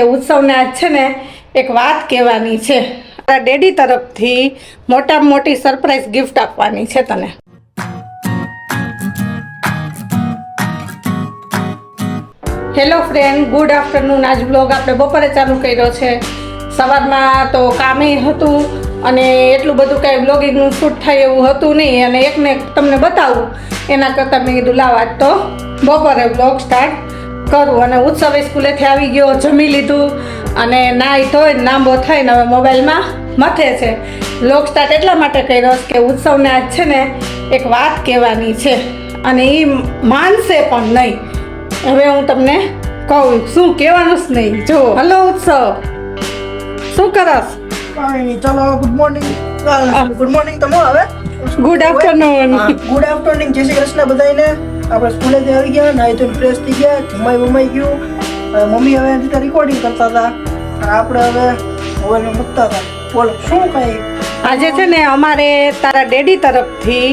ઉત્સવને આજ છે ને એક વાત કહેવાની છે. તારા ડેડી તરફથી મોટામાં મોટી સરપ્રાઈઝ ગિફ્ટ આપવાની છે તને. Hello friend, good afternoon. આજ બ્લોગ આપણે બપોરે ચાલુ કર્યો છે. સવારમાં તો કામે હતું અને એટલું બધું કાંઈ બ્લોગિંગનું શૂટ થાય એવું હતું નહીં અને એકને તમને બતાવું એના કરતાં મેં કીધું લાવ આજ તો બપોરે બ્લોગ સ્ટાર્ટ કરું. અને ઉત્સવે સ્કૂલેથી આવી ગયો, જમી લીધું અને નાહી ધોઈ નાંબો થઈને હવે મોબાઈલમાં મથે છે. બ્લોગ સ્ટાર્ટ એટલા માટે કર્યો કે ઉત્સવને આજ છે ને એક વાત કહેવાની છે અને એ માનશે પણ નહીં. હવે હું તમને કહું શું કહેવાનું જ નહીં. જો હલો ઉત્સવ, શું કરસ? ચલો ગુડ મોર્નિંગ. ગુડ મોર્નિંગ તમે હવે ગુડ આફ્ટરનૂન. Good afternoon. જય શ્રી કૃષ્ણ બધાને. આપણે સ્કૂલેથી આવી ગયા, નાઈ તો ફ્રેશ થઈ ગયા, જમાઈ ગયું. મમ્મી હવે હજી રેકોર્ડિંગ કરતા હતા અને આપણે હવે મોબાઈલમાં મૂકતા હતા. બોલો શું કઈ આજે છે ને અમારે તારા ડેડી તરફથી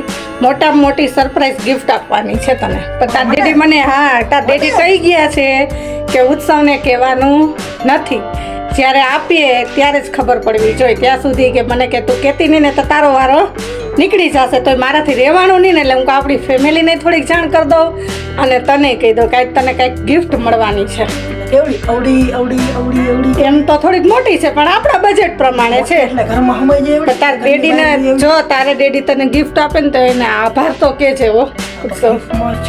મોટામાં મોટી સરપ્રાઈઝ ગિફ્ટ આપવાની છે તને. પણ તારા ડેડી મને તારા ડેડી કહી ગયા છે કે ઉત્સવને કહેવાનું નથી, જ્યારે આપીએ ત્યારે જ ખબર પડવી જોઈએ. ત્યાં સુધી કે મને કે તું કહેતી નહીં ને તો તારો વારો નીકળી જશે. તો મારાથી રહેવાનું નહીં ને એટલે હું આપણી ફેમિલીને થોડીક જાણ કરી દઉં અને તને કહી દઉં કે તારે કંઈક ગિફ્ટ મળવાની છે. કેવડી અવડી એમ તો થોડીક મોટી છે પણ આપણા બજેટ પ્રમાણે છે. એટલે ઘરમાં હમાઈ જાય એવડી. તાર ડેડીને જો તારે ડેડી તને ગિફ્ટ આપે ને તો એને આભાર તો કે છે હો ઉત્સવ.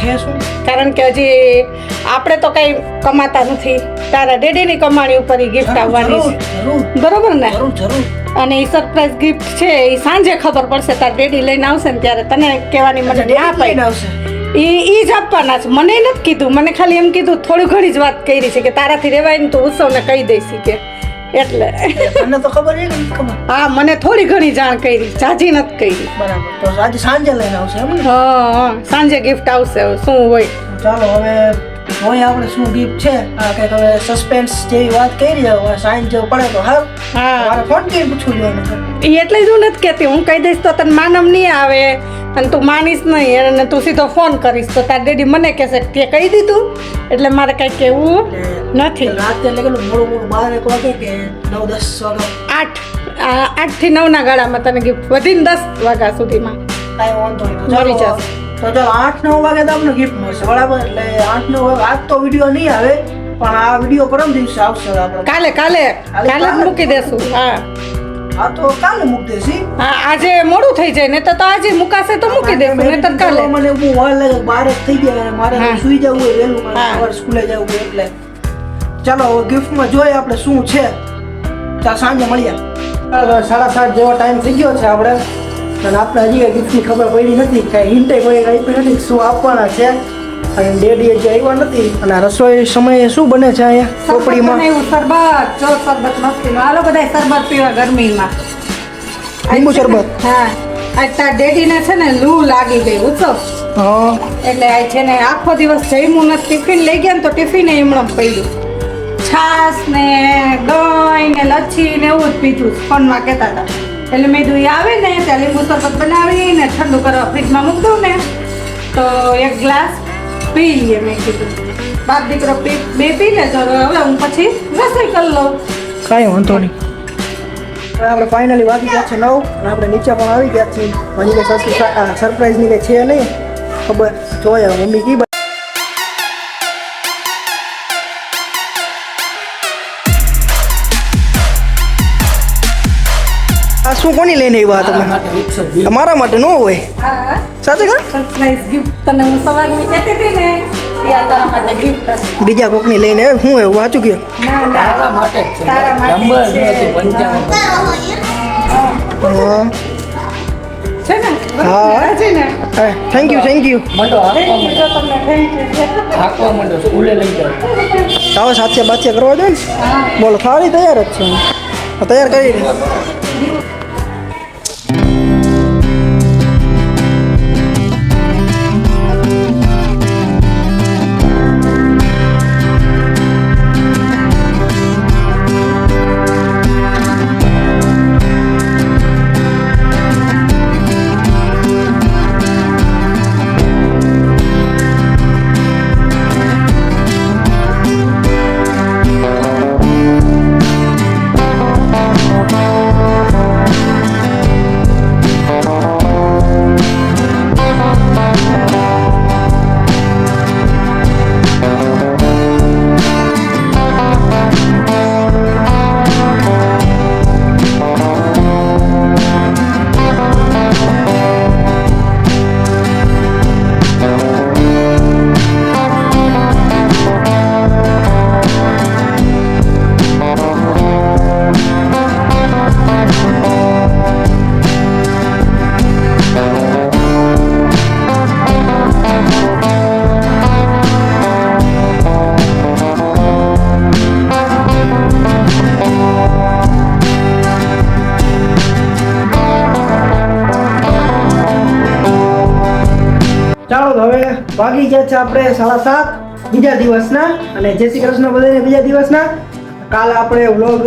છે શું? કારણ કે હજી આપણે તો કઈ કમાતા નથી, તારા ડેડીની કમાણી ઉપર એ ગિફ્ટ આવવાની છે, બરોબર ને? અને એ સરપ્રાઈઝ ગિફ્ટ છે એ સાંજે ખબર પડશે. તાર ડેડી લઈને આવશે ને ત્યારે તને કહેવાની મને ના પાડી આવશે. ઈ જ આપવાના છે. મને નથી કીધું, મને ખાલી એમ કીધું થોડી ઘણી જ વાત કરી છે કે તારાથી રેવાય ને તો ઉત્સવને કહી દઈશ કે એટલે. મને તો ખબર છે કે ખબર. હા, મને થોડી ઘણી જાણ કરી, જાજી નથી કરી. બરાબર. તો આજે સાંજે લઈને આવશે એમ ને? હા, સાંજે ગિફ્ટ આવશે. હવે શું હોય ચાલો હવે હોય આપણે શું ગિફ્ટ છે. આ કંઈક હવે સસ્પેન્સ જેવી વાત કરી હવે સાંજ જેવું પડે તો હાલ. હા, મારે ફોન કરીને પૂછવું જોઈએ. એ એટલે જ હું નથી કહેતી. હું કહી દઈશ તો તને માનમ નહીં આવે અને તું માનીશ નહીં અને તું સીધો ફોન કરીશ તો તાર ડેડી મને કહેશે તે કહી દીધું એટલે મારે કંઈ કહેવું નથી. રાતે એટલે કેટલું મોડું 12 વાગે કે 9-10 વાગે? 8 થી 9 ના ગાળામાં તને ગિફ્ટ વધીને 10 વાગ્યા સુધીમાં કાંઈ વાંધો નહીં. મળી જશે. તો ચાલો 8-9 વાગે તો આપણે ગિફ્ટ મળશે, બરાબર? એટલે 8-9 વાગે આજ તો વિડીયો નહીં આવે પણ આ વિડીયો પરમ દિવસે આવશે. આપણે કાલે જ મૂકી દેશું. હા આ તો કાલે મૂકી દેશી. હા, આજે મોડું થઈ જાય ને તો આજે મુકાશે તો મૂકી દેશું ને તો કાલે. મને બહુ વાર લાગે, 12 થઈ ગયા મારે સુઈ જવું હોય વહેલું, મારે સવારે સ્કૂલે જવું હોય એટલે. ચાલો ગિફ્ટમાં જોઈએ આપણે શું છે. ચાલ સાંજે મળીએ. 7:30 જેવો ટાઈમ થઈ ગયો છે આપણે અને આપણે હજી ગિફ્ટની ખબર પડી નથી, કાંઈ હિન્ટે કોઈ આપી નથી શું આપવાના છે. અને ડેડી હજી આવ્યા નથી. અને આ રસોઈ સમયે શું બને છે અહીંયા ચોપડીમાં? શરબત, જો શરબત મસ્તીનું. હાલો બધા શરબત પીવા ગરમીમાં. લીંબુ શરબત. હા, આજ તાર ડેડીને છે ને લૂ લાગી ગઈ ઉત્સવ. હા, એટલે આ છે ને આખો દિવસ જમ્યું ને ટિફિન લઈ ગયા ને તો ટિફિન એમણમ પડ્યું. છાશ ને દહીં ને લચ્છી ને એવું જ પીધું ફોનમાં કહેતા હતા. એટલે મેં કીધું આવે ને ત્યાં લીંબુ શરબત બનાવીને ઠંડુ કરવા ફ્રીજમાં મૂકી દઉં ને તો એક ગ્લાસ પી લઈએ. મેં કીધું બાપ દીકરો બે પી લેજો, હવે હું પછી રસોઈ કરી લઉં. કાંઈ વાંધો નહીં. આપણે ફાઇનલી વાગી ગયા છે 9 અને આપણે નીચે પણ આવી ગયા છીએ. હજી કંઈ સરપ્રાઈઝની કંઈ છે નહીં, ખબર જોઈએ મમ્મી કી. આ શું કોની લઈને આવ્યા તમે? તમારા માટે ન હોય? હા, સાચે કા? સરપ્રાઈઝ ગિફ્ટ તને હું સવારમાં કહેતી હતી ને ત્યાં તારા માટે ગિફ્ટ હશે. બીજા કોકની લઈને આવે હું એવું વાંચું ગયો. ના તારા માટે છે. હા છે ને? હા. છે ને? Thank you. Thank you, જો તમને thank you. હવે સાચે બાચે કરવા દે ને. બોલો થાળી તૈયાર જ છે, તૈયાર કરી દે. વાગી ગયા છે આપણે 7:30 બીજા દિવસના. અને જય શ્રી કૃષ્ણ બધાને બીજા દિવસના. કાલે આપણે વ્લોગ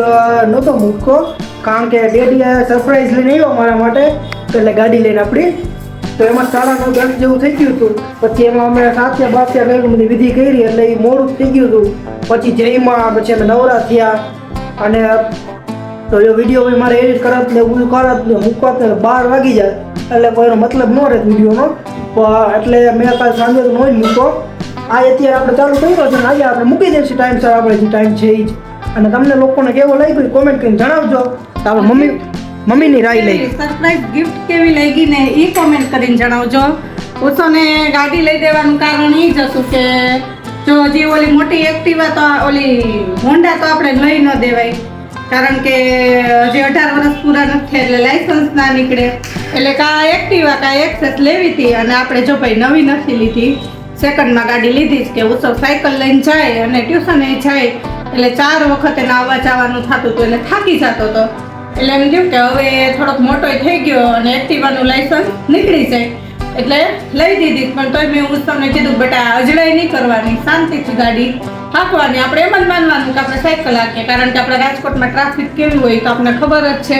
નહોતો મૂકો કારણ કે ડેડીએ સરપ્રાઈઝ લઈને આવ્યો મારા માટે, એટલે ગાડી લઈને આપણી. તો એમાં 9:30 જેવું થઈ ગયું હતું. પછી એમાં અમે 7:00 કરી બધી વિધિ કરી એટલે એ મોડું થઈ ગયું હતું. પછી જયમાં પછી અમે નવરા થયા. અને તો એ વિડીયો ભાઈ મારે એડિટ કરત ને બધું કરત ને મૂકત ને 12 વાગી જાય એટલે કોઈ એનો મતલબ ન રહે વિડીયોનો. એટલે મેં કાલ સાંજે તો ન મૂકો. આ અત્યારે આપણે ચાલુ કર્યો છે ને આજે આપણે મૂકી દઈશું ટાઈમસર. આપણે જે ટાઈમ છે એ જ. અને તમને લોકોને કેવો લાગ્યું કોમેન્ટ કરીને જણાવજો. તો આપણે મમ્મીની રાય લઈ. સરપ્રાઈઝ ગિફ્ટ કેવી લાગી ને એ કોમેન્ટ કરીને જણાવજો. ઉષોને ગાડી લઈ દેવાનું કારણ એ જ હતું કે જો હજી ઓલી મોટી એક્ટિવા તો ઓલી હોન્ડા તો આપણે લઈ ન દેવાય, કારણ કે હજી 18 વર્ષ પૂરા નથી એટલે લાયસન્સ ના નીકળે. એટલે કા એક્ટિવા કા એક્સેસ લેવી હતી. અને આપણે જો ભાઈ નવી નથી લીધી, સેકન્ડમાં ગાડી લીધી જ કે ઉત્સવ સાયકલ લઈને જાય અને ટ્યુશને જાય એટલે 4 વખત એને આવવા જવાનું થતું હતું એટલે થાકી જતો હતો. એટલે એમ થયું કે હવે થોડોક મોટો થઈ ગયો અને એક્ટિવાનું લાયસન્સ નીકળી જાય એટલે લઈ દીધી. પણ તોય મેં ઉત્સવને કીધું બેટા અજડાઈ નહીં કરવાની, શાંતિથી ગાડી હાંકવાની. આપણે એમ જ માનવાનું કે આપણે સાયકલ હાંકીએ, કારણ કે આપણે રાજકોટમાં ટ્રાફિક કેવી હોય તો આપણને ખબર જ છે.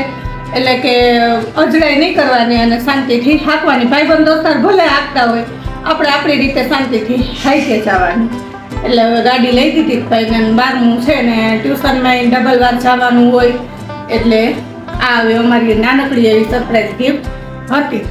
એટલે કે અજડાઈ નહીં કરવાની અને શાંતિથી હાંકવાની. ભાઈબંધ દોસ્તાર ભલે હાંકતા હોય, આપણે આપણી રીતે શાંતિથી હાંકીએ જવાની. એટલે હવે ગાડી લઈ દીધી ભાઈને. 12મું છે ને ટ્યુશનમાં ડબલ વાર જવાનું હોય એટલે આ હવે અમારી નાનકડી એવી સરપ્રાઈઝ ગિફ્ટ હતી.